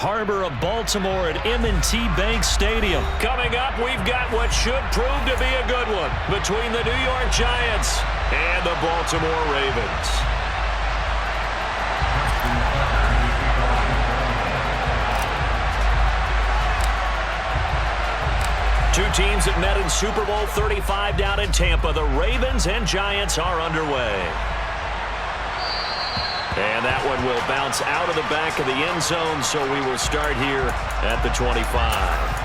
Harbor of Baltimore at M&T Bank Stadium. Coming up, we've got what should prove to be a good one between the New York Giants and the Baltimore Ravens. Two teams that met in Super Bowl 35 down in Tampa. The Ravens and Giants are underway. And that one will bounce out of the back of the end zone, so we will start here at the 25.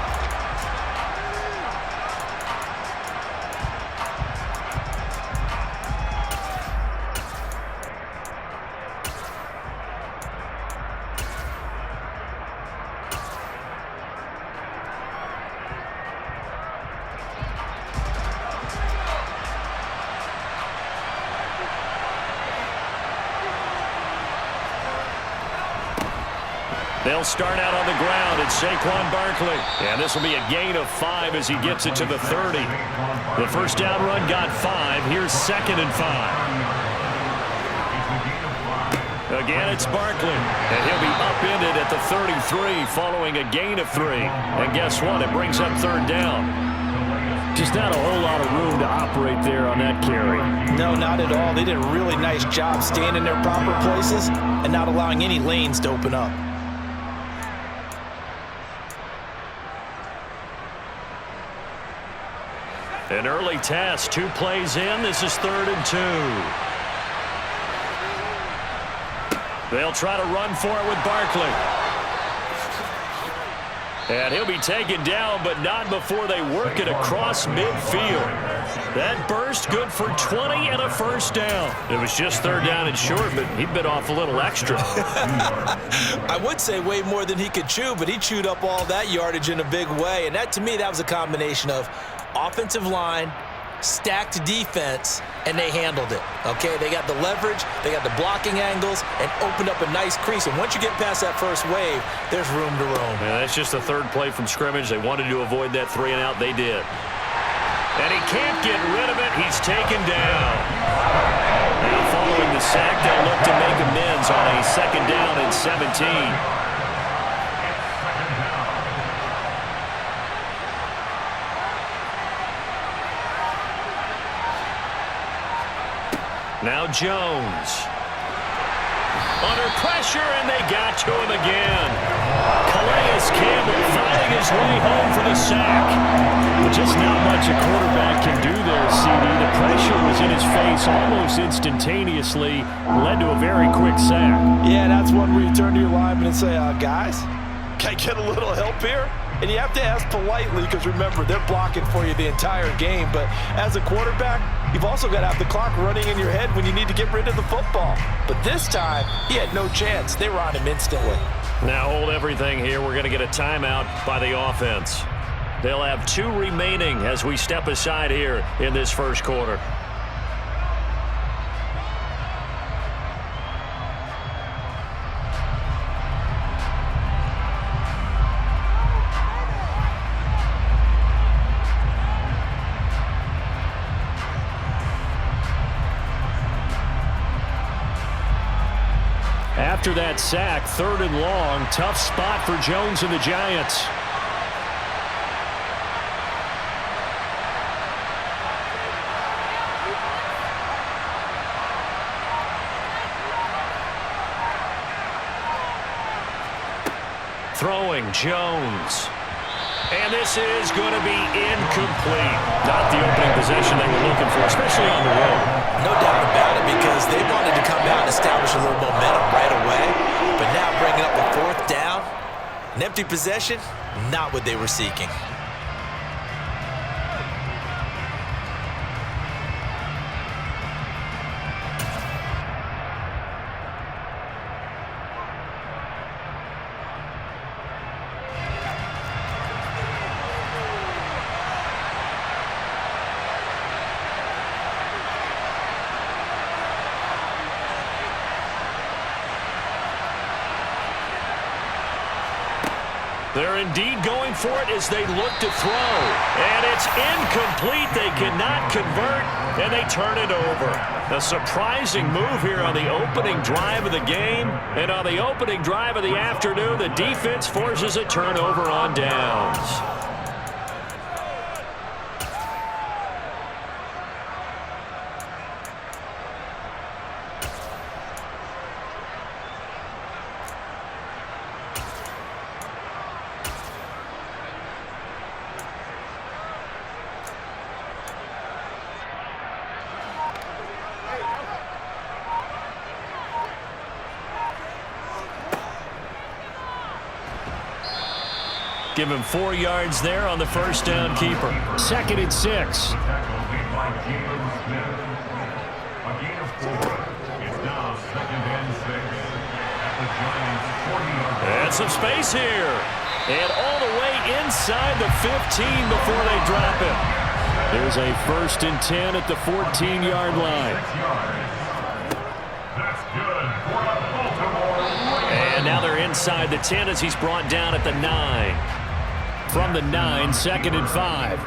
They'll start out on the ground. It's Saquon Barkley. And this will be a gain of 5 as he gets it to the 30. The first down run got 5. Here's 2nd and 5. Again, it's Barkley. And he'll be upended at the 33 following a gain of 3. And guess what? It brings up 3rd down. Just not a whole lot of room to operate there on that carry. No, not at all. They did a really nice job staying in their proper places and not allowing any lanes to open up. An early test, 2 plays in. This is 3rd and 2. They'll try to run for it with Barkley. And he'll be taken down, but not before they work it across midfield. That burst good for 20 and a first down. It was just 3rd down and short, but he bit off a little extra. I would say way more than he could chew, but he chewed up all that yardage in a big way. And that, to me, that was a combination of offensive line, stacked defense, and they handled it. Okay, they got the leverage, they got the blocking angles, and opened up a nice crease. And once you get past that first wave, there's room to roam. Yeah, that's just the 3rd play from scrimmage. They wanted to avoid that 3 and out. They did. And he can't get rid of it. He's taken down. Now following the sack, they'll look to make amends on a 2nd down and 17. Now Jones. Under pressure, and they got to him again. Calais Campbell finding his way home for the sack. But just not much a quarterback can do there, CD. The pressure was in his face almost instantaneously. Led to a very quick sack. Yeah, that's one where you turn to your lineman and say, guys, can I get a little help here? And you have to ask politely because, remember, they're blocking for you the entire game. But as a quarterback, you've also got to have the clock running in your head when you need to get rid of the football. But this time, he had no chance. They were on him instantly. Now hold everything here. We're going to get a timeout by the offense. They'll have 2 remaining as we step aside here in this first quarter. After that sack, 3rd and long, tough spot for Jones and the Giants. Throwing, Jones. And this is going to be incomplete. Not the opening possession they were looking for, especially on the road. No doubt about it, because they wanted to come out and establish a little momentum right away. But now bringing up a 4th down, an empty possession, not what they were seeking. They're indeed going for it as they look to throw. And it's incomplete. They cannot convert, and they turn it over. A surprising move here on the opening drive of the game. And on the opening drive of the afternoon, the defense forces a turnover on downs. Give him 4 yards there on the first down keeper. 2nd and 6. And some space here. And all the way inside the 15 before they drop him. There's a 1st and 10 at the 14-yard line. And now they're inside the 10 as he's brought down at the 9. From the 9, 2nd and 5.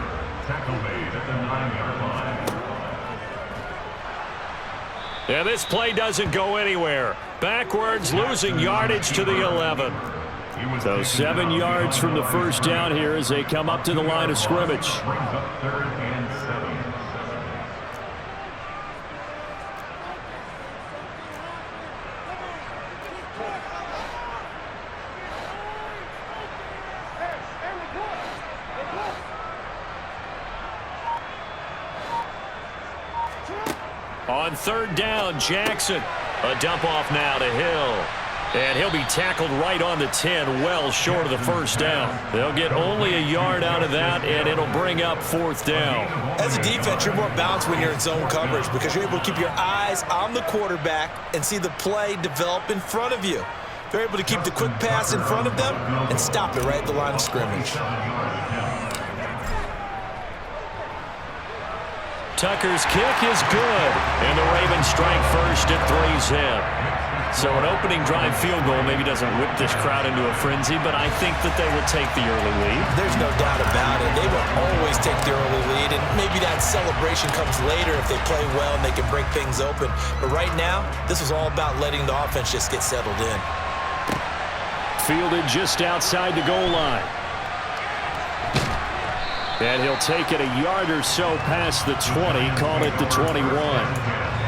Yeah, this play doesn't go anywhere. Backwards, losing yardage to the 11. So 7 yards from the first down here as they come up to the line of scrimmage. On 3rd down, Jackson. A dump off now to Hill. And he'll be tackled right on the 10, well short of the first down. They'll get only a yard out of that, and it'll bring up 4th down. As a defense, you're more balanced when you're in zone coverage because you're able to keep your eyes on the quarterback and see the play develop in front of you. They're able to keep the quick pass in front of them and stop it right at the line of scrimmage. Tucker's kick is good, and the Ravens strike first at 3's him. So an opening drive field goal maybe doesn't whip this crowd into a frenzy, but I think that they will take the early lead. There's no doubt about it. They will always take the early lead, and maybe that celebration comes later if they play well and they can break things open. But right now, this is all about letting the offense just get settled in. Fielded just outside the goal line. And he'll take it a yard or so past the 20, call it the 21.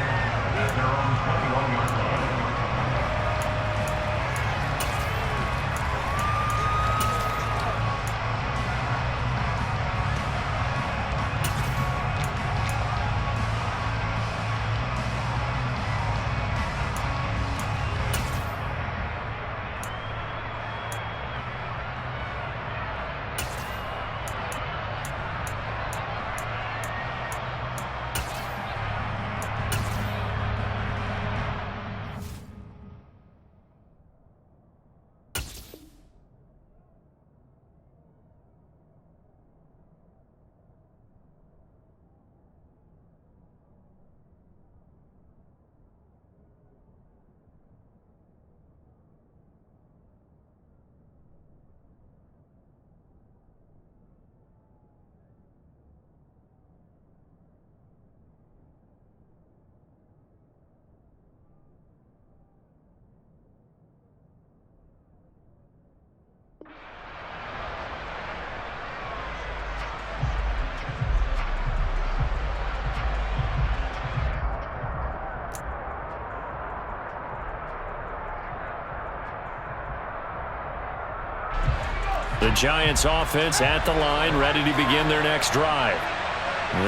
The Giants offense at the line, ready to begin their next drive.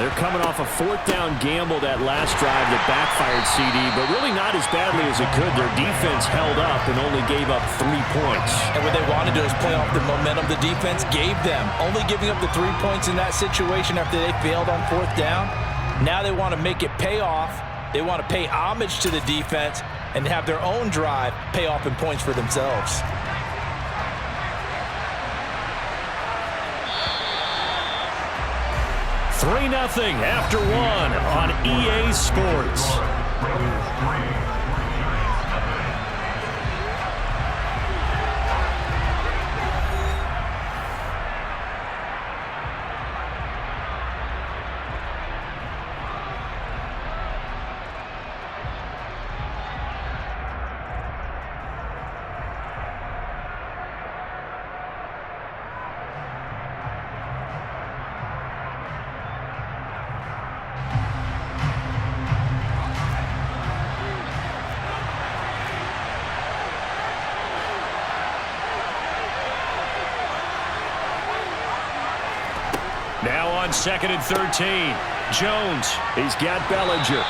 They're coming off a 4th down gamble that last drive that backfired CD, but really not as badly as it could. Their defense held up and only gave up 3 points. And what they wanted to do is play off the momentum the defense gave them. Only giving up the 3 points in that situation after they failed on 4th down. Now they want to make it pay off. They want to pay homage to the defense and have their own drive pay off in points for themselves. 3-0 after 1 on EA Sports. Now on 2nd and 13. Jones, he's got Bellinger.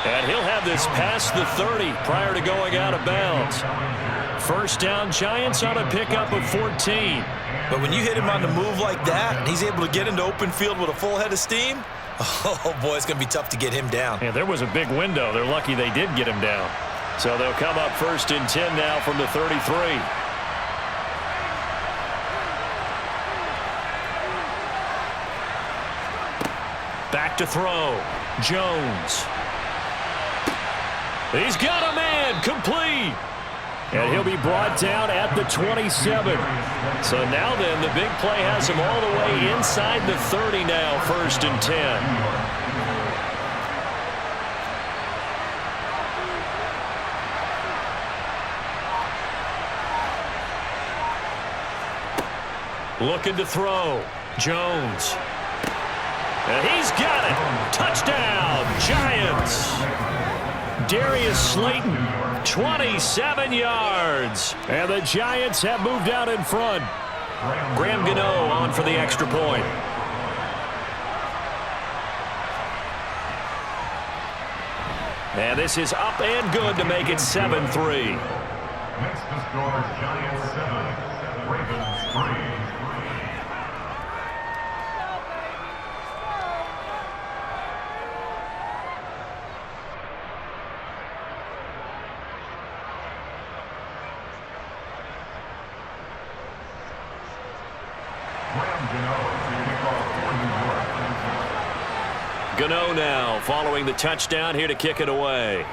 And he'll have this past the 30 prior to going out of bounds. First down, Giants on a pickup of 14. But when you hit him on the move like that, and he's able to get into open field with a full head of steam, oh, boy, it's going to be tough to get him down. Yeah, there was a big window. They're lucky they did get him down. So they'll come up 1st and 10 now from the 33. Back to throw. Jones. He's got a man. Complete. And he'll be brought down at the 27. So now then, the big play has him all the way inside the 30 now, 1st and 10. Looking to throw. Jones. And he's got it. Touchdown, Giants. Darius Slayton, 27 yards. And the Giants have moved out in front. Graham Gano on for the extra point. And this is up and good to make it 7-3. Next to score, Giants 7, Ravens 3. Gano now following the touchdown here to kick it away.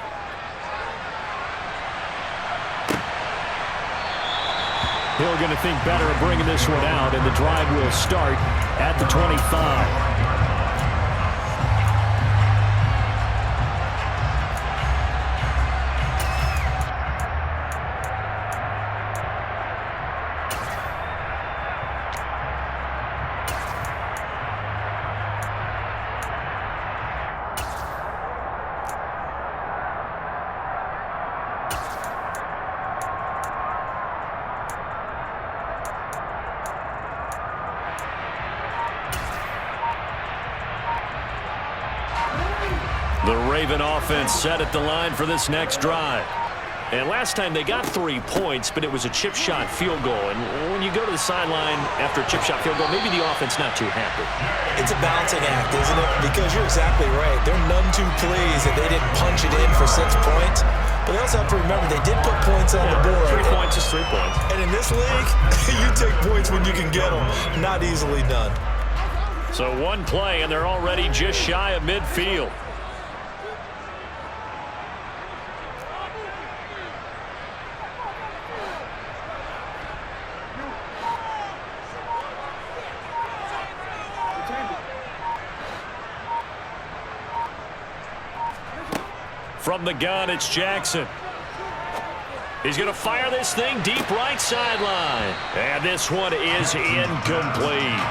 Hill going to think better of bringing this one out, and the drive will start at the 25. The Raven offense set at the line for this next drive. And last time they got 3 points, but it was a chip shot field goal. And when you go to the sideline after a chip shot field goal, maybe the offense not too happy. It's a balancing act, isn't it? Because you're exactly right. They're none too pleased that they didn't punch it in for 6 points. But they also have to remember they did put points on the board. 3 points is 3 points. And in this league, you take points when you can get them. Not easily done. So one play, and they're already just shy of midfield. From the gun, it's Jackson. He's going to fire this thing deep right sideline. And this one is incomplete.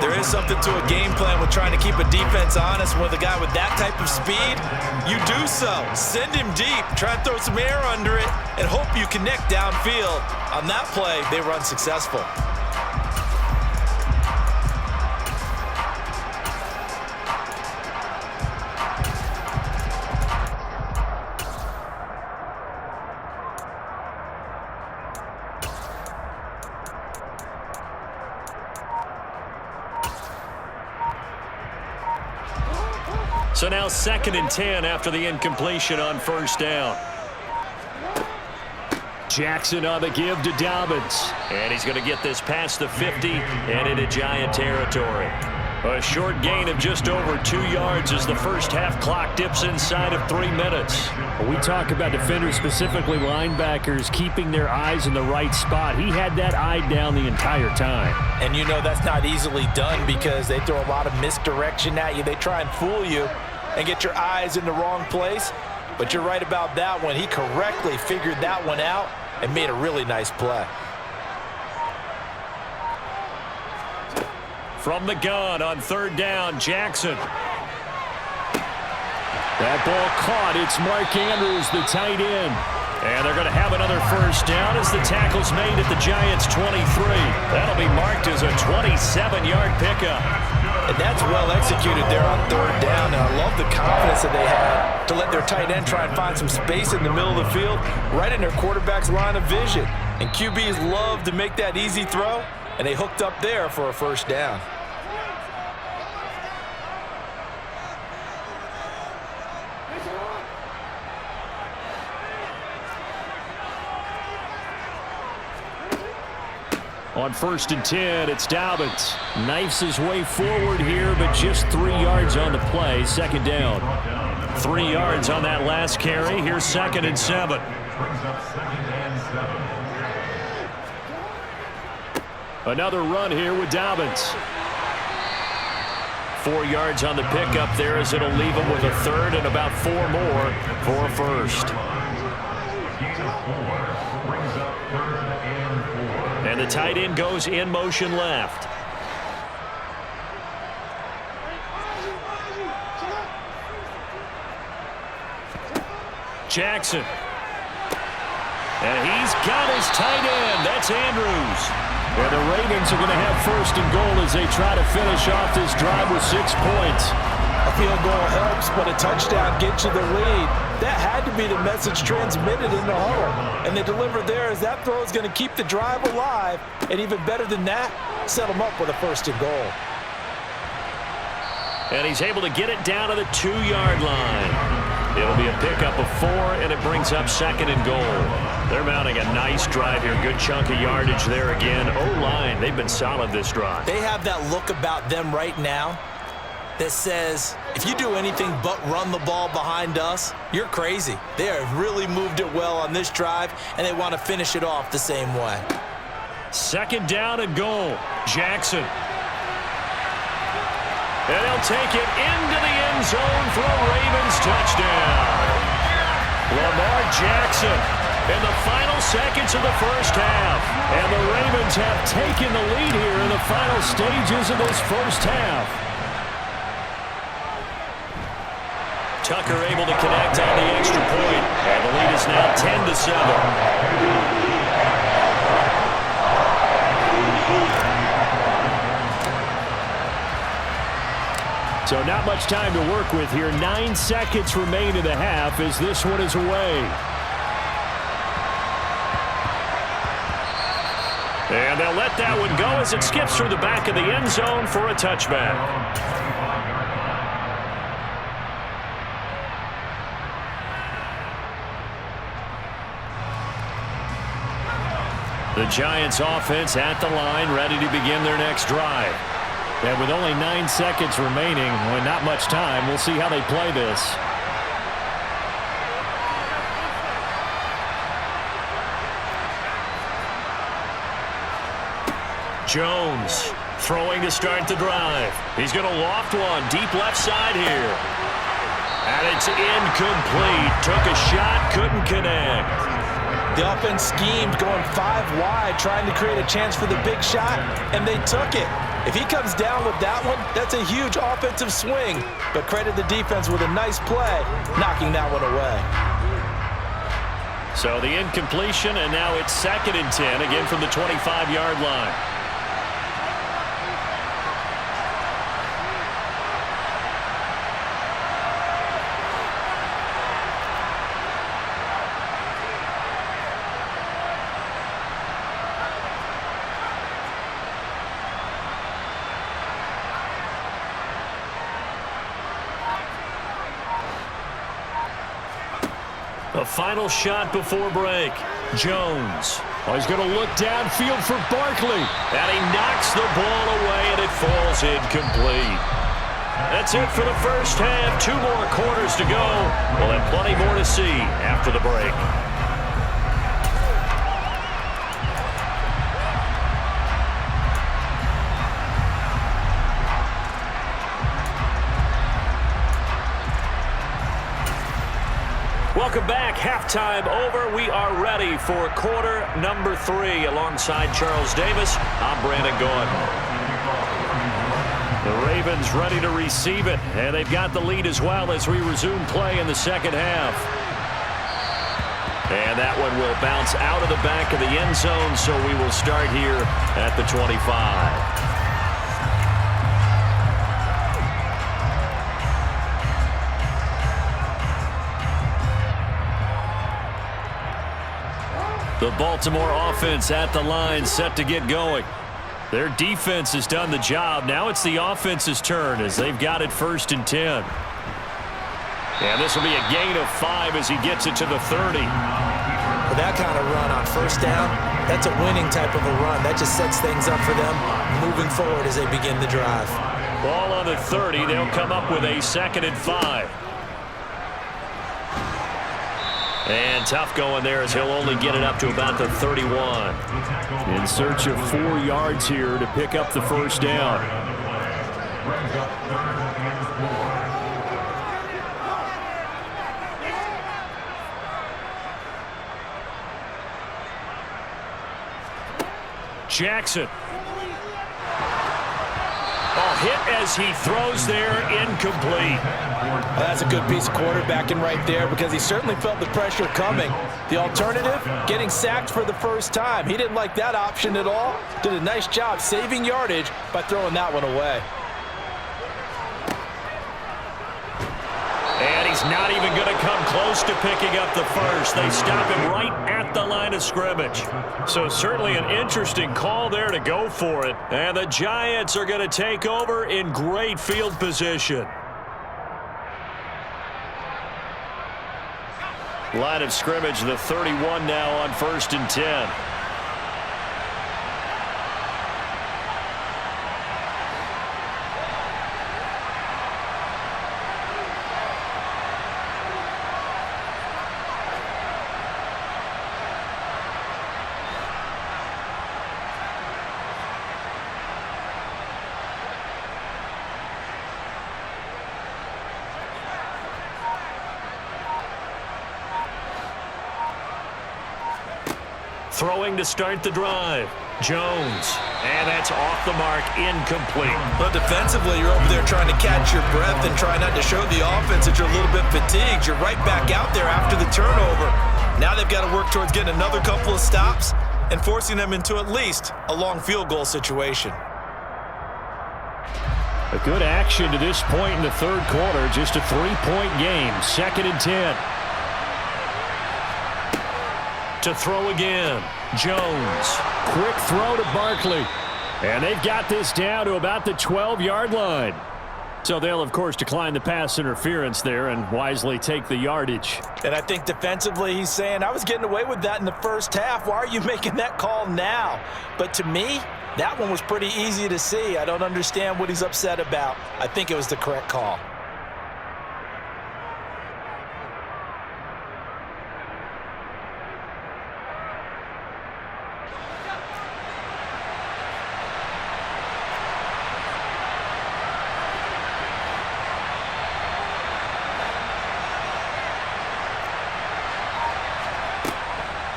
There is something to a game plan with trying to keep a defense honest with a guy with that type of speed. You do so. Send him deep. Try and throw some air under it and hope you connect downfield. On that play, they were unsuccessful. So now 2nd and 10 after the incompletion on 1st down. Jackson on the give to Dobbins. And he's going to get this past the 50 and into Giant territory. A short gain of just over 2 yards as the first half clock dips inside of 3 minutes. We talk about defenders, specifically linebackers, keeping their eyes in the right spot. He had that eye down the entire time. And you know that's not easily done because they throw a lot of misdirection at you. They try and fool you and get your eyes in the wrong place. But you're right about that one. He correctly figured that one out and made a really nice play. From the gun on 3rd down, Jackson. That ball caught. It's Mark Andrews, the tight end. And they're going to have another first down as the tackle's made at the Giants' 23. That'll be marked as a 27-yard pickup. And that's well executed there on third down. And I love the confidence that they had to let their tight end try and find some space in the middle of the field, right in their quarterback's line of vision. And QBs love to make that easy throw, and they hooked up there for a first down. On 1st and 10, it's Dobbins. Knifes his way forward here, but just 3 yards on the play. Second down. 3 yards on that last carry. Here's 2nd and 7. Brings up 2nd and 7. Another run here with Dobbins. 4 yards on the pickup there as it'll leave him with a third and about 4 more for a first. Gain of 4. Brings up 3rd and 4. And the tight end goes in motion left. Jackson. And he's got his tight end. That's Andrews. And the Ravens are going to have 1st and goal as they try to finish off this drive with 6 points. A field goal helps, but a touchdown gets you the lead. That had to be the message transmitted in the huddle. And they delivered there as that throw is going to keep the drive alive. And even better than that, set them up with a 1st and goal. And he's able to get it down to the 2-yard line. It'll be a pickup of 4, and it brings up 2nd and goal. They're mounting a nice drive here. Good chunk of yardage there again. O-line, they've been solid this drive. They have that look about them right now that says, if you do anything but run the ball behind us, you're crazy. They have really moved it well on this drive, and they want to finish it off the same way. 2nd down and goal. Jackson. And he'll take it into the end zone for a Ravens touchdown. Lamar Jackson in the final seconds of the first half. And the Ravens have taken the lead here in the final stages of this first half. Tucker able to connect on the extra point. And the lead is now 10-7. So not much time to work with here. 9 seconds remain in the half as this one is away. And they'll let that one go as it skips through the back of the end zone for a touchback. The Giants offense at the line, ready to begin their next drive. And with only 9 seconds remaining, with not much time, we'll see how they play this. Jones throwing to start the drive. He's going to loft one deep left side here. And it's incomplete. Took a shot, couldn't connect. The offense schemed going 5 wide, trying to create a chance for the big shot, and they took it. If he comes down with that one, that's a huge offensive swing. But credit the defense with a nice play, knocking that one away. So the incompletion, and now it's 2nd and 10, again from the 25-yard line. A final shot before break. Jones. Oh, he's going to look downfield for Barkley. And he knocks the ball away, and it falls incomplete. That's it for the first half. 2 more quarters to go. We'll have plenty more to see after the break. Welcome back. Halftime over. We are ready for quarter number 3 alongside Charles Davis. I'm Brandon Gordon. The Ravens ready to receive it, and they've got the lead as well as we resume play in the second half. And that one will bounce out of the back of the end zone, so we will start here at the 25. The Baltimore offense at the line, set to get going. Their defense has done the job. Now it's the offense's turn as they've got it 1st and 10. And this will be a gain of 5 as he gets it to the 30. With that kind of run on 1st down, that's a winning type of a run. That just sets things up for them moving forward as they begin the drive. Ball on the 30. They'll come up with a 2nd and 5. And tough going there as he'll only get it up to about the 31. In search of 4 yards here to pick up the 1st down. Brings up 3rd and 4. Jackson. Hit as he throws there, incomplete. That's a good piece of quarterbacking right there because he certainly felt the pressure coming. The alternative, getting sacked for the 1st time. He didn't like that option at all. Did a nice job saving yardage by throwing that one away. And he's not even going to come close to picking up the 1st. They stop him right at the line of scrimmage. So certainly an interesting call there to go for it. And the Giants are going to take over in great field position. Line of scrimmage, the 31 now on 1st and 10. Throwing to start the drive. Jones. And that's off the mark, incomplete. But defensively, you're over there trying to catch your breath and try not to show the offense that you're a little bit fatigued. You're right back out there after the turnover. Now they've got to work towards getting another couple of stops and forcing them into at least a long field goal situation. A good action to this point in the 3rd quarter. Just a 3-point game. 2nd and 10. To throw again. Jones. Quick throw to Barkley. And they've got this down to about the 12-yard line. So they'll, of course, decline the pass interference there and wisely take the yardage. And I think defensively he's saying, I was getting away with that in the 1st half. Why are you making that call now? But to me, that one was pretty easy to see. I don't understand what he's upset about. I think it was the correct call.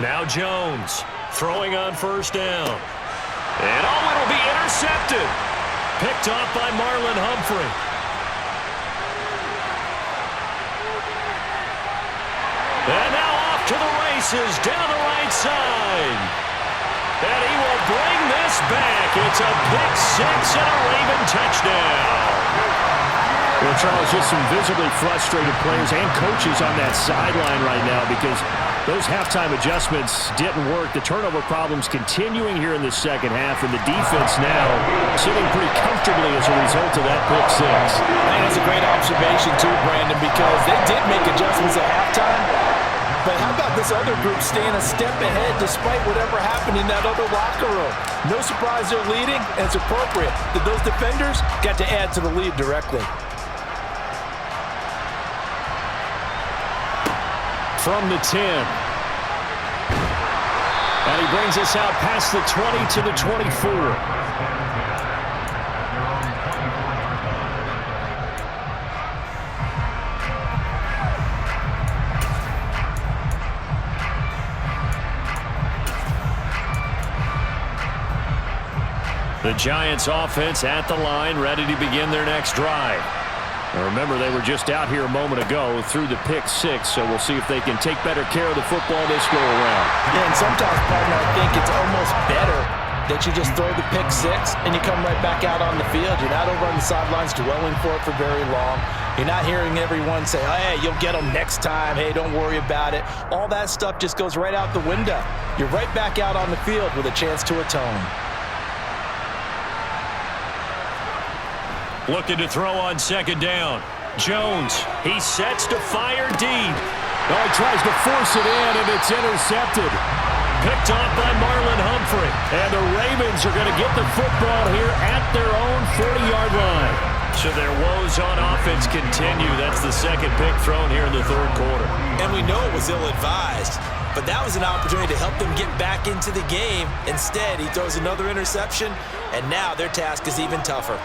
Now Jones throwing on 1st down. And it'll be intercepted. Picked off by Marlon Humphrey. And now off to the races down the right side. And he will bring this back. It's a pick 6 and a Raven touchdown. Well, Charles, just some visibly frustrated players and coaches on that sideline right now because those halftime adjustments didn't work. The turnover problems continuing here in the 2nd half, and the defense now sitting pretty comfortably as a result of that pick 6. And that's a great observation too, Brandon, because they did make adjustments at halftime. But how about this other group staying a step ahead despite whatever happened in that other locker room? No surprise they're leading, and it's appropriate that those defenders got to add to the lead directly. From the 10. And he brings us out past the 20 to the 24. The Giants offense at the line, ready to begin their next drive. Now remember, they were just out here a moment ago through the pick six, so we'll see if they can take better care of the football this go around. Yeah, and sometimes, partner, I think it's almost better that you just throw the pick six and you come right back out on the field. You're not over on the sidelines dwelling for it for very long. You're not hearing everyone say, oh, hey, you'll get them next time. Hey, don't worry about it. All that stuff just goes right out the window. You're right back out on the field with a chance to atone. Looking to throw on second down. Jones, he sets to fire deep. Oh, he tries to force it in, and it's intercepted. Picked off by Marlon Humphrey. And the Ravens are going to get the football here at their own 40-yard line. So their woes on offense continue. That's the second pick thrown here in the third quarter. And we know it was ill-advised, but that was an opportunity to help them get back into the game. Instead, he throws another interception, and now their task is even tougher.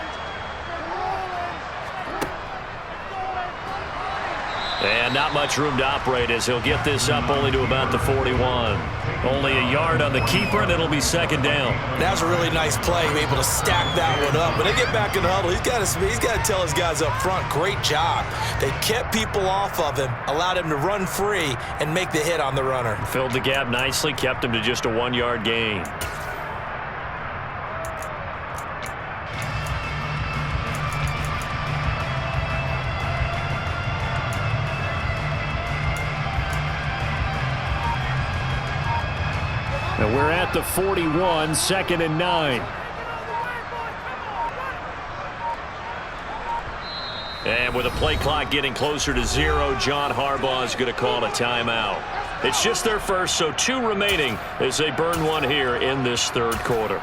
And not much room to operate as he'll get this up only to about the 41. Only a yard on the keeper, and it'll be second down. That was a really nice play, able to stack that one up. When they get back in the huddle, he's got to tell his guys up front, great job. They kept people off of him, allowed him to run free, and make the hit on the runner. Filled the gap nicely, kept him to just a 1-yard gain. And we're at the 41, second and 9. And with a play clock getting closer to 0, John Harbaugh is going to call a timeout. It's just their first, so 2 remaining as they burn one here in this third quarter.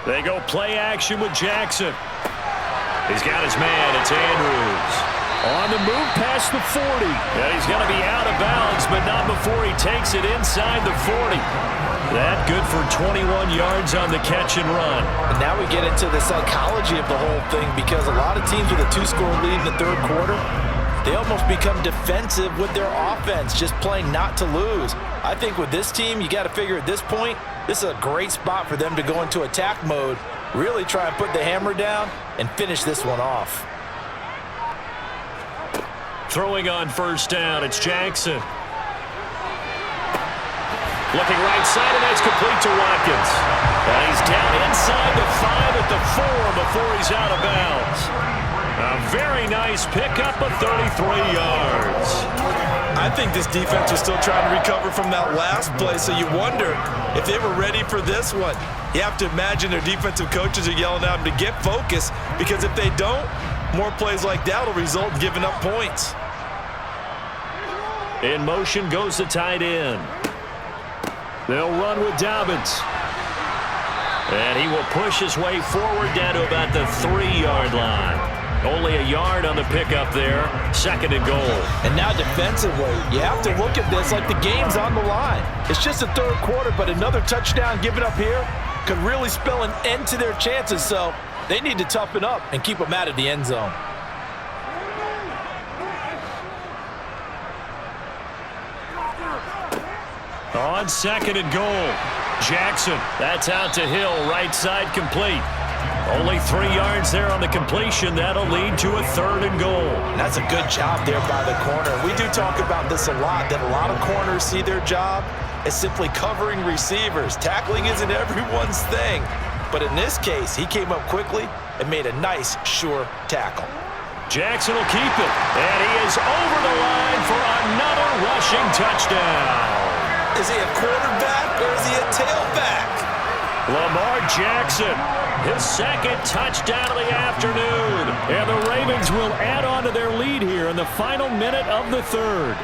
They go play action with Jackson. He's got his man. It's Andrews. On the move past the 40. Yeah, he's going to be out of bounds, but not before he takes it inside the 40. That good for 21 yards on the catch and run. And now we get into the psychology of the whole thing, because a lot of teams with a 2-score lead in the third quarter, they almost become defensive with their offense, just playing not to lose. I think with this team, you got to figure at this point, this is a great spot for them to go into attack mode, really try and put the hammer down and finish this one off. Throwing on first down, it's Jackson. Looking right side, and that's complete to Watkins. And he's down inside the 5 at the 4 before he's out of bounds. A very nice pickup of 33 yards. I think this defense was still trying to recover from that last play, so you wonder if they were ready for this one. You have to imagine their defensive coaches are yelling at them to get focused, because if they don't, more plays like that will result in giving up points. In motion goes the tight end. They'll run with Dobbins. And he will push his way forward down to about the 3-yard line. Only a yard on the pickup there. Second and goal. And now defensively, you have to look at this like the game's on the line. It's just the third quarter, but another touchdown given up here could really spell an end to their chances. So they need to toughen up and keep them out of the end zone. On second and goal, Jackson. That's out to Hill, right side complete. Only 3 yards there on the completion. That'll lead to a third and goal. That's a good job there by the corner. We do talk about this a lot, that a lot of corners see their job as simply covering receivers. Tackling isn't everyone's thing. But in this case, he came up quickly and made a nice, sure tackle. Jackson will keep it. And he is over the line for another rushing touchdown. Is he a quarterback or is he a tailback? Lamar Jackson, his second touchdown of the afternoon. And the Ravens will add on to their lead here in the final minute of the third.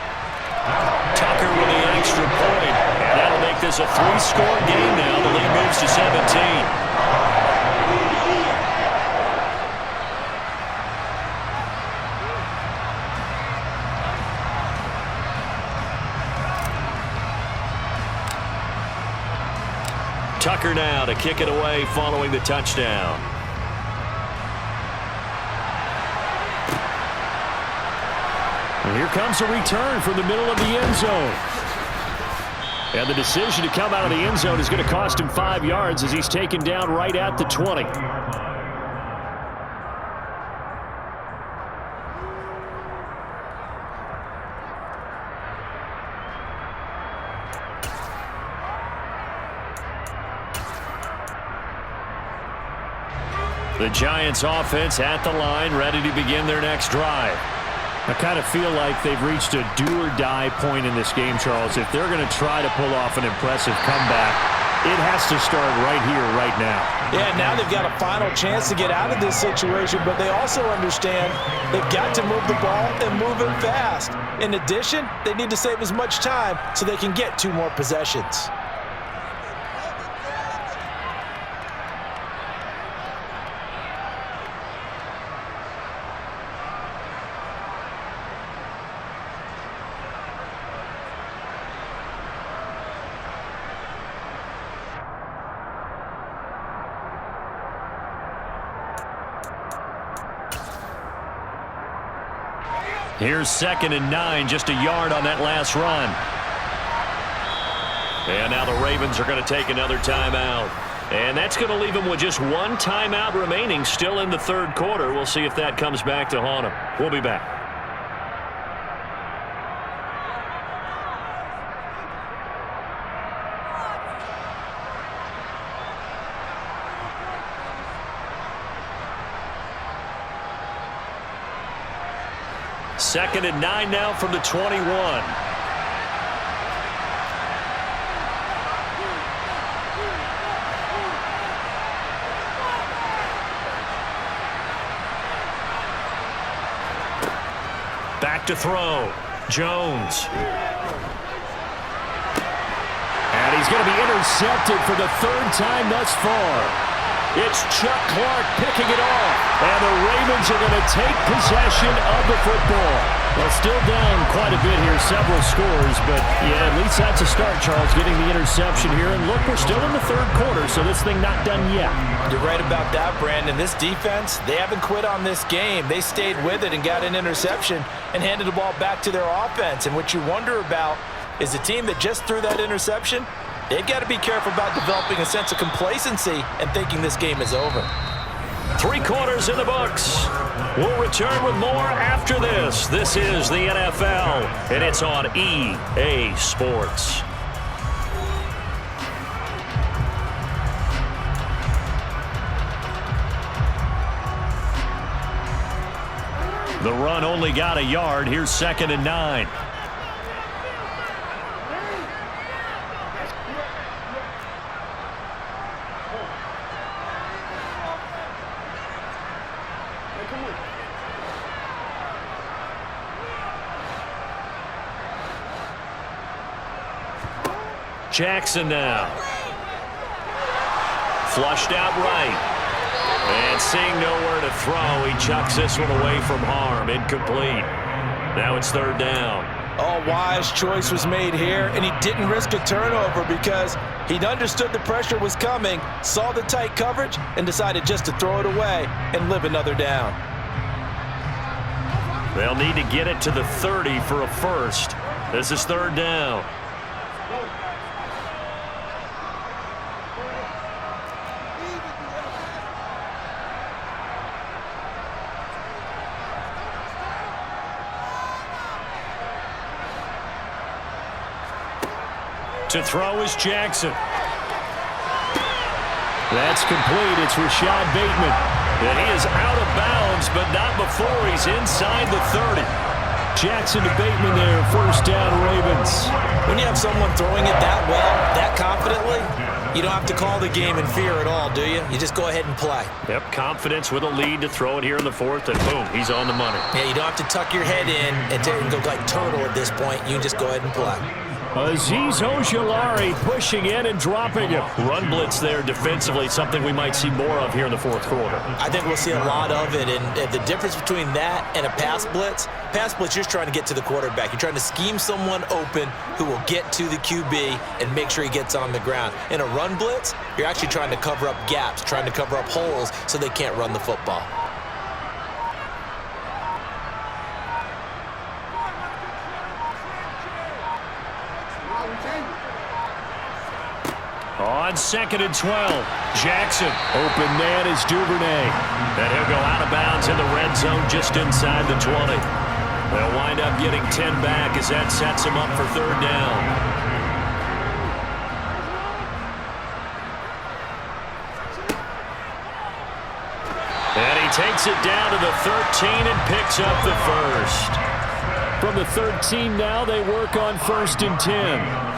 Tucker with the extra point. And that'll make this a 3-score game now. The lead moves to 17. Tucker now to kick it away following the touchdown. And here comes a return from the middle of the end zone. And the decision to come out of the end zone is going to cost him 5 yards as he's taken down right at the 20. The Giants offense at the line, ready to begin their next drive. I kind of feel like they've reached a do-or-die point in this game, Charles. If they're going to try to pull off an impressive comeback, it has to start right here, right now. Yeah, now they've got a final chance to get out of this situation, but they also understand they've got to move the ball and move it fast. In addition, they need to save as much time so they can get 2 more possessions. Here's 2nd and 9, just a yard on that last run. And now the Ravens are going to take another timeout. And that's going to leave them with just 1 timeout remaining still in the 3rd quarter. We'll see if that comes back to haunt them. We'll be back. Second and 9 now from the 21. Back to throw. Jones. And he's going to be intercepted for the 3rd time thus far. It's Chuck Clark picking it off. And the Ravens are going to take possession of the football. Well, still down quite a bit here, several scores. But, yeah, at least that's a start, Charles, getting the interception here. And, look, we're still in the 3rd quarter, so this thing not done yet. You're right about that, Brandon. This defense, they haven't quit on this game. They stayed with it and got an interception and handed the ball back to their offense. And what you wonder about is the team that just threw that interception, they've got to be careful about developing a sense of complacency and thinking this game is over. 3 quarters in the books. We'll return with more after this. This is the NFL, and it's on EA Sports. The run only got a yard. Here's 2nd and 9. Jackson now. Flushed out right. And seeing nowhere to throw, he chucks this one away from harm. Incomplete. Now it's 3rd down. Oh, wise choice was made here, and he didn't risk a turnover because he'd understood the pressure was coming, saw the tight coverage, and decided just to throw it away and live another down. They'll need to get it to the 30 for a first. This is 3rd down. To throw is Jackson. That's complete. It's Rashad Bateman. And he is out of bounds, but not before he's inside the 30. Jackson to Bateman there. 1st down, Ravens. When you have someone throwing it that well, that confidently, you don't have to call the game in fear at all, do you? You just go ahead and play. Yep, confidence with a lead to throw it here in the 4th, and boom, he's on the money. Yeah, you don't have to tuck your head in and go like turtle at this point. You can just go ahead and play. Azeez Ojulari pushing in and dropping him. Run blitz there defensively, something we might see more of here in the fourth quarter. I think we'll see a lot of it, and the difference between that and a pass blitz, you're just trying to get to the quarterback. You're trying to scheme someone open who will get to the QB and make sure he gets on the ground. In a run blitz, you're actually trying to cover up gaps, trying to cover up holes so they can't run the football. On 2nd and 12, Jackson. Open man is Duvernay. And he'll go out of bounds in the red zone just inside the 20. They'll wind up getting 10 back as that sets him up for third down. And he takes it down to the 13 and picks up the first. From the 13 now, they work on 1st and 10.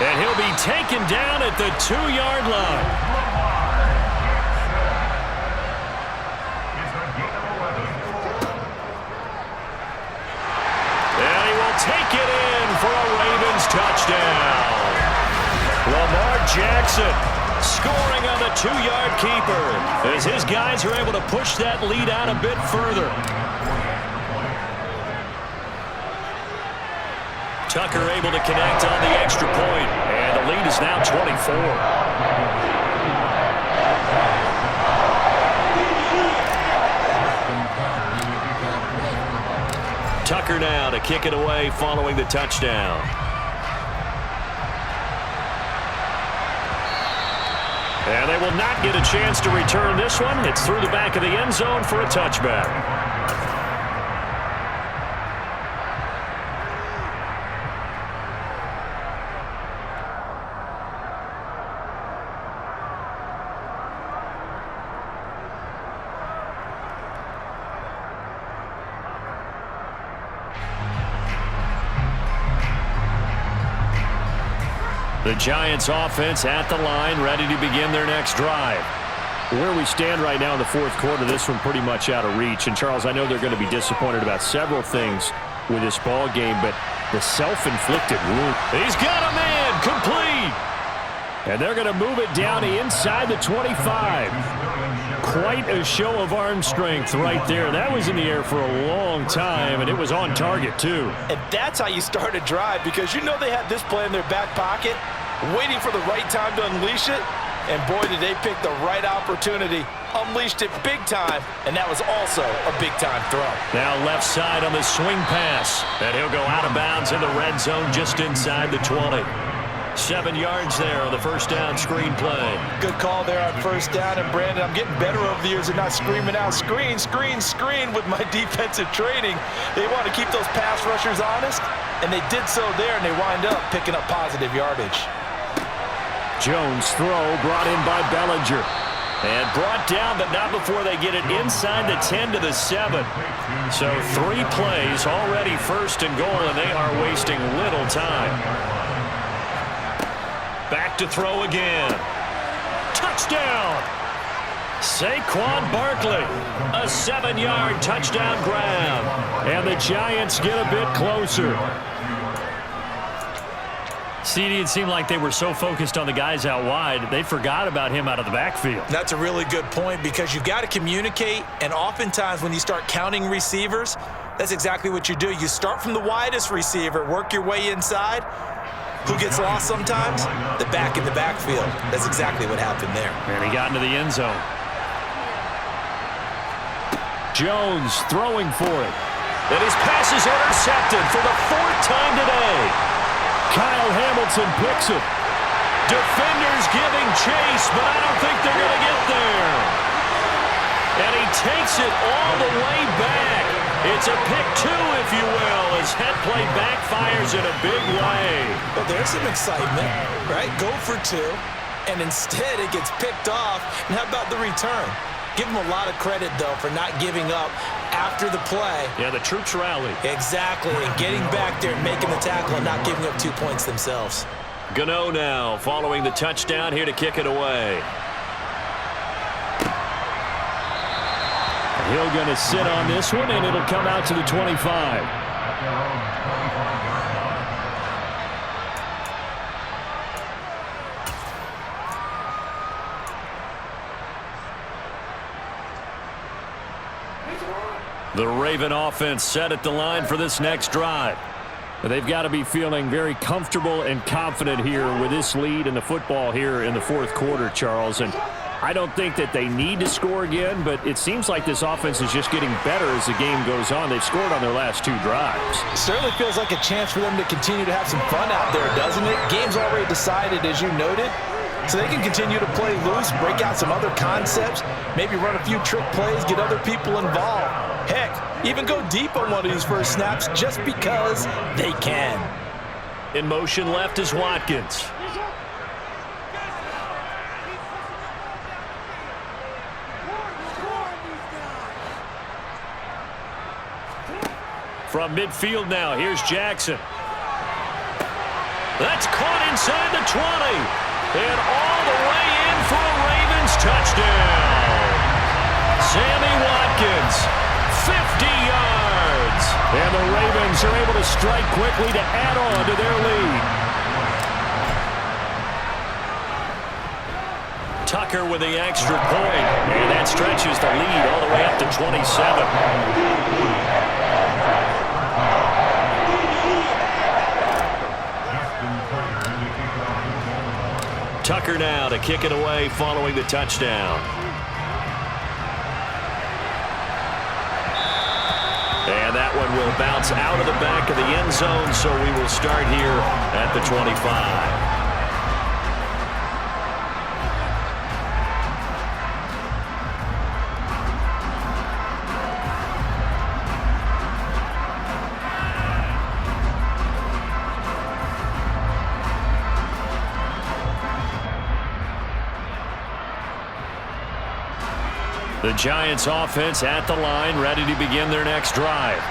And he'll be taken down at the 2-yard line. And he will take it in for a Ravens touchdown. Lamar Jackson scoring on the 2-yard keeper as his guys are able to push that lead out a bit further. Tucker able to connect on the extra point, and the lead is now 24. Tucker now to kick it away following the touchdown. And they will not get a chance to return this one. It's through the back of the end zone for a touchback. The Giants offense at the line, ready to begin their next drive. Where we stand right now in the fourth quarter, this one pretty much out of reach. And, Charles, I know they're going to be disappointed about several things with this ball game, but the self-inflicted wound. He's got a man, complete. And they're going to move it down inside the 25. Quite a show of arm strength right there. That was in the air for a long time, and it was on target, too. And that's how you start a drive, because you know they had this play in their back pocket, waiting for the right time to unleash it. And boy, did they pick the right opportunity. Unleashed it big time, and that was also a big-time throw. Now left side on the swing pass. And he'll go out of bounds in the red zone just inside the 20. 7 yards there on the first down screen play. Good call there on first down. And, Brandon, I'm getting better over the years at not screaming out, screen, screen, screen with my defensive training. They want to keep those pass rushers honest, and they did so there, and they wind up picking up positive yardage. Jones throw brought in by Bellinger. And brought down, but not before they get it inside the 10 to the 7. So 3 plays already first and goal, and they are wasting little time. Back to throw again. Touchdown! Saquon Barkley, a 7-yard touchdown grab. And the Giants get a bit closer. CD, it seemed like they were so focused on the guys out wide, they forgot about him out of the backfield. That's a really good point, because you've got to communicate, and oftentimes when you start counting receivers, that's exactly what you do. You start from the widest receiver, work your way inside. Who gets lost sometimes? The back in the backfield. That's exactly what happened there. And he got into the end zone. Jones throwing for it. And his pass is intercepted for the 4th time today. Kyle Hamilton picks it. Defenders giving chase, but I don't think they're going to get there. And he takes it all the way back. It's a pick 2, if you will, as head play backfires in a big way. Well, there's some excitement, right? Go for 2, and instead it gets picked off. And how about the return? Give him a lot of credit, though, for not giving up after the play. Yeah, the troops rallied. Exactly, and getting back there and making the tackle and not giving up 2 points themselves. Gano now following the touchdown here to kick it away. He'll going to sit on this one, and it'll come out to the 25. The Raven offense set at the line for this next drive. They've got to be feeling very comfortable and confident here with this lead in the football here in the fourth quarter, Charles. And I don't think that they need to score again, but it seems like this offense is just getting better as the game goes on. They've scored on their last 2 drives. It certainly feels like a chance for them to continue to have some fun out there, doesn't it? Game's already decided, as you noted, so they can continue to play loose, break out some other concepts, maybe run a few trick plays, get other people involved. Heck, even go deep on one of these first snaps just because they can. In motion left is Watkins. From midfield now, here's Jackson. That's caught inside the 20. And all the way in for a Ravens touchdown. Sammy Watkins, 50 yards. And the Ravens are able to strike quickly to add on to their lead. Tucker with the extra point. And that stretches the lead all the way up to 27. Tucker now to kick it away following the touchdown. And that one will bounce out of the back of the end zone, so we will start here at the 25. The Giants offense at the line, ready to begin their next drive.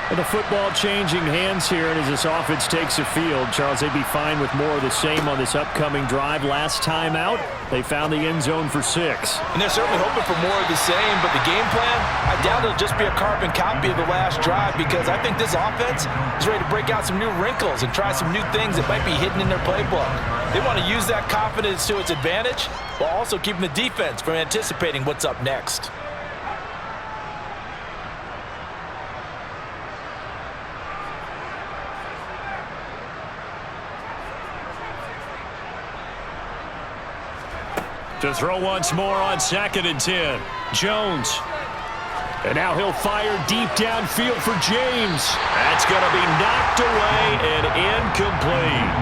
And the football changing hands here, and as this offense takes the field, Charles, they'd be fine with more of the same on this upcoming drive. Last time out, they found the end zone for 6. And they're certainly hoping for more of the same, but the game plan, I doubt it'll just be a carbon copy of the last drive, because I think this offense is ready to break out some new wrinkles and try some new things that might be hidden in their playbook. They want to use that confidence to its advantage while also keeping the defense from anticipating what's up next. To throw once more on 2nd and 10. Jones. And now he'll fire deep downfield for James. That's going to be knocked away and incomplete.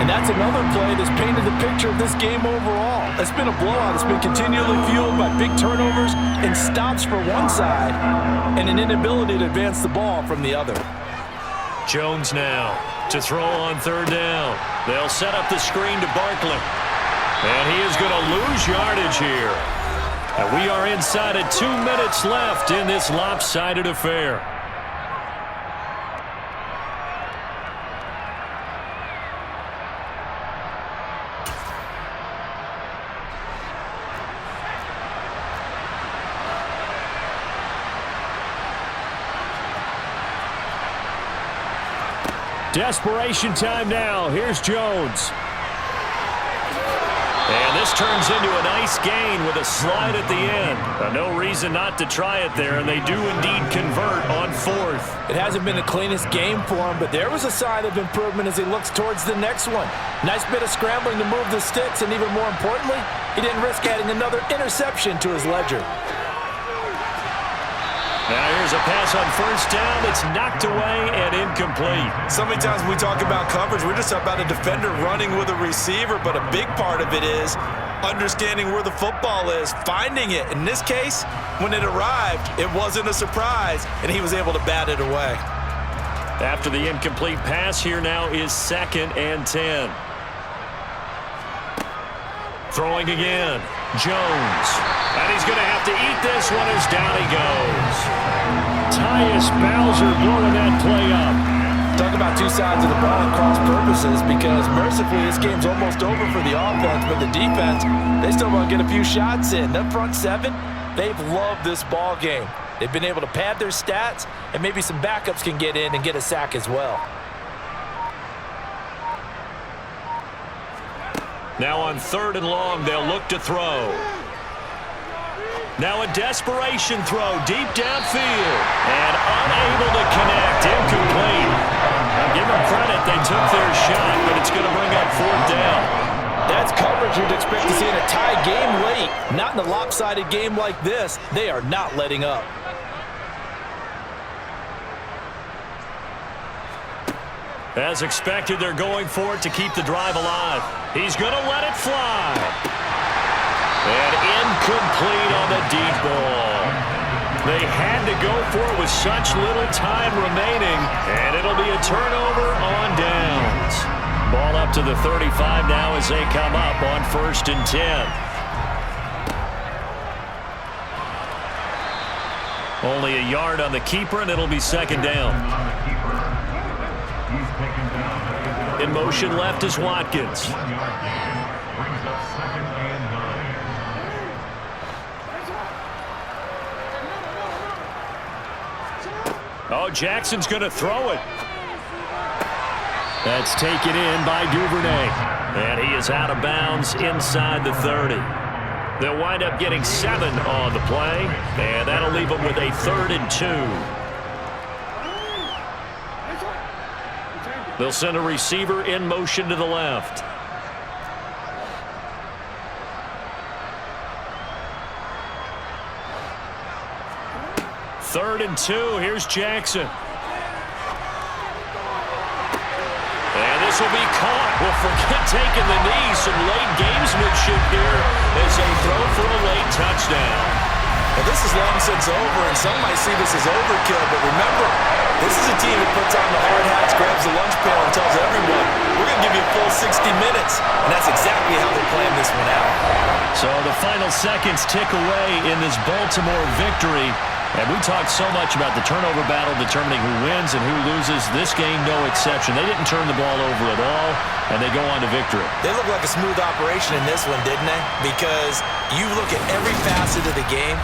And that's another play that's painted the picture of this game overall. It's been a blowout. It's been continually fueled by big turnovers and stops for one side and an inability to advance the ball from the other. Jones now to throw on 3rd down. They'll set up the screen to Barkley. And he is going to lose yardage here. And we are inside of 2 minutes left in this lopsided affair. Desperation time now. Here's Jones. And this turns into a nice gain with a slide at the end. No reason not to try it there, and they do indeed convert on 4th. It hasn't been the cleanest game for him, but there was a sign of improvement as he looks towards the next one. Nice bit of scrambling to move the sticks, and even more importantly, he didn't risk adding another interception to his ledger. Now here's a pass on 1st down that's knocked away and incomplete. So many times when we talk about coverage, we're just about a defender running with a receiver, but a big part of it is understanding where the football is, finding it. In this case, when it arrived, it wasn't a surprise, and he was able to bat it away. After the incomplete pass, here now is 2nd and 10. Throwing again, Jones. And he's going to have to eat this one as down he goes. Tyus Bowser blowing that play up. Talk about two sides of the ball and cross purposes, because mercifully this game's almost over for the offense, but the defense, they still want to get a few shots in. That front 7, They've loved this ball game. They've been able to pad their stats, and maybe some backups can get in and get a sack as well. Now on 3rd and long, they'll look to throw. Now a desperation throw deep downfield. And unable to connect. Incomplete. Now give them credit. They took their shot, but it's going to bring up 4th down. That's coverage you'd expect to see in a tie game late. Not in a lopsided game like this. They are not letting up. As expected, they're going for it to keep the drive alive. He's going to let it fly. And incomplete on the deep ball. They had to go for it with such little time remaining, and it'll be a turnover on downs. Ball up to the 35 now as they come up on 1st and 10. Only a yard on the keeper, and it'll be 2nd down. In motion left is Watkins. 1 yard gain. Brings up 2nd and 9. Oh, Jackson's going to throw it. That's taken in by Duvernay. And he is out of bounds inside the 30. They'll wind up getting 7 on the play, and that'll leave them with a 3rd and 2. They'll send a receiver in motion to the left. Third and 2. Here's Jackson. And this will be caught. Well, forget taking the knee. Some late gamesmanship here as they throw for a late touchdown. Well, this is long since over, and some might see this as overkill, but remember, this is a team that puts on the hard hats, grabs the lunch pail, and tells everyone, we're going to give you a full 60 minutes, and that's exactly how they're playing this one out. So the final seconds tick away in this Baltimore victory, and we talked so much about the turnover battle determining who wins and who loses. This game, no exception. They didn't turn the ball over at all, and they go on to victory. They look like a smooth operation in this one, didn't they? Because you look at every facet of the game,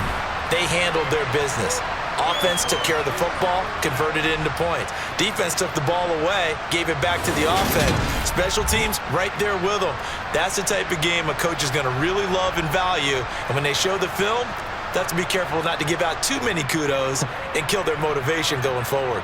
they handled their business. Offense took care of the football, converted it into points. Defense took the ball away, gave it back to the offense. Special teams, right there with them. That's the type of game a coach is going to really love and value. And when they show the film, they have to be careful not to give out too many kudos and kill their motivation going forward.